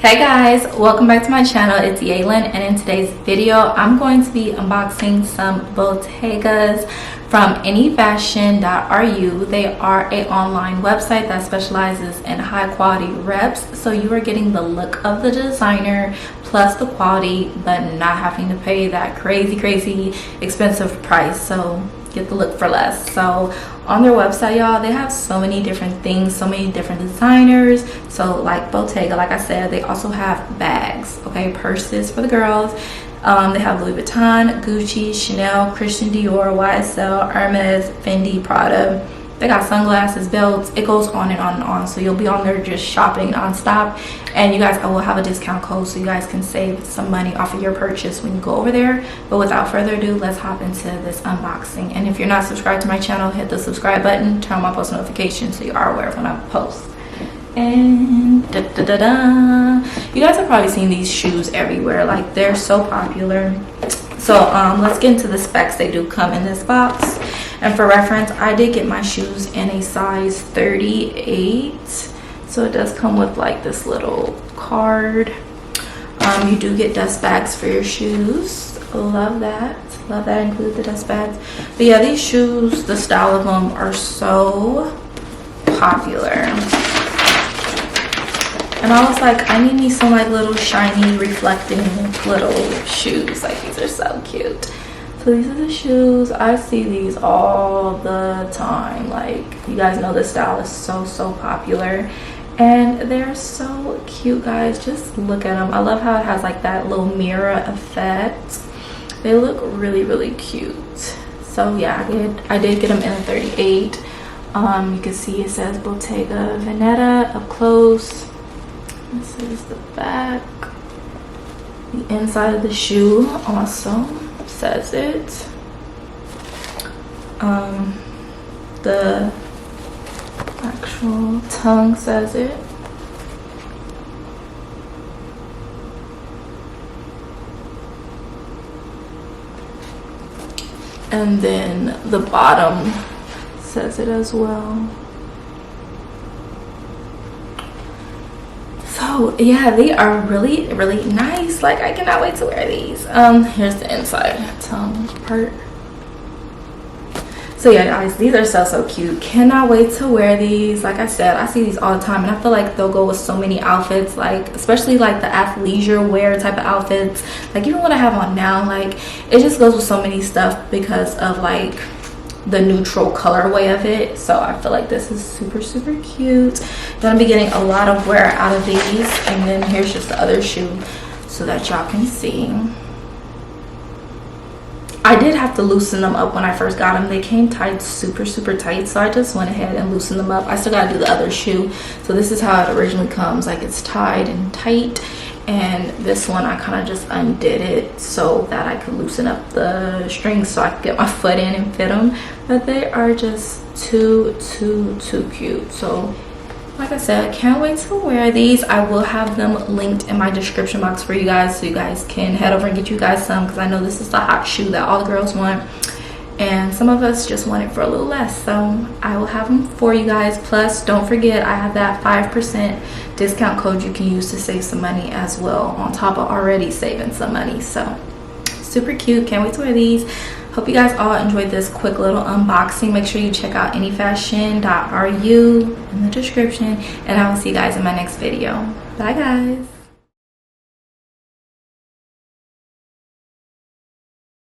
Hey guys, welcome back to my channel. It's Yalon, and in today's video I'm going to be unboxing some Bottegas from anyfashion.ru. They are an online website that specializes in high quality reps, so you are getting the look of the designer plus the quality, but not having to pay that crazy expensive price. So get the look for less. So on their website, y'all, they have so many different things, so many different designers. So like Bottega, like I said, they also have bags, okay, purses for the girls. They have Louis Vuitton, Gucci, Chanel, Christian Dior, YSL, Hermes, Fendi, Prada. They got sunglasses, belts. It goes on and on and on. So you'll be on there just shopping nonstop. And you guys, I will have a discount code so you guys can save some money off of your purchase when you go over there. But without further ado, let's hop into this unboxing. And if you're not subscribed to my channel, hit the subscribe button, turn on my post notifications so you are aware of when I post. And you guys have probably seen these shoes everywhere. Like, they're so popular. So let's get into the specs. They do come in this box. And for reference, I did get my shoes in a size 38. So it does come with like this little card. You do get dust bags for your shoes. Love that. Love that include the dust bags. But yeah, these shoes, the style of them are so popular. And I was like, I need me some like little shiny reflecting little shoes. Like, these are so cute. So these are the shoes. I see these all the time. Like, you guys know this style is so popular. And they're so cute, guys. Just look at them. I love how it has like that little mirror effect. They look really cute. So yeah, I did get them in a 38. You can see it says Bottega Veneta up close. This is the back. The inside of the shoe also says it. The actual tongue says it. And then the bottom says it as well. So yeah, they are really nice. Like, I cannot wait to wear these. Here's the inside tongue part. So yeah, guys, these are so cute. Cannot wait to wear these. Like I said, I see these all the time, and I feel like they'll go with so many outfits, like especially like the athleisure wear type of outfits. Like, even what I have on now, like, it just goes with so many stuff because of like the neutral colorway of it. So I feel like this is super cute. Gonna be getting a lot of wear out of these. And then here's just the other shoe so that y'all can see. I did have to loosen them up when I first got them. They came tied super tight, so I just went ahead and loosened them up. I still gotta do the other shoe. So this is how it originally comes, like it's tied and tight. And this one, I kind of just undid it so that I could loosen up the strings so I could get my foot in and fit them. But they are just too cute. So like I said, can't wait to wear these. I will have them linked in my description box for you guys, so you guys can head over and get you guys some, because I know this is the hot shoe that all the girls want, and some of us just want it for a little less. So I will have them for you guys. Plus, don't forget, I have that 5% discount code you can use to save some money as well, on top of already saving some money. So super cute. Can't wait to wear these. Hope you guys all enjoyed this quick little unboxing. Make sure you check out anyfashion.ru in the description, and I will see you guys in my next video. Bye guys.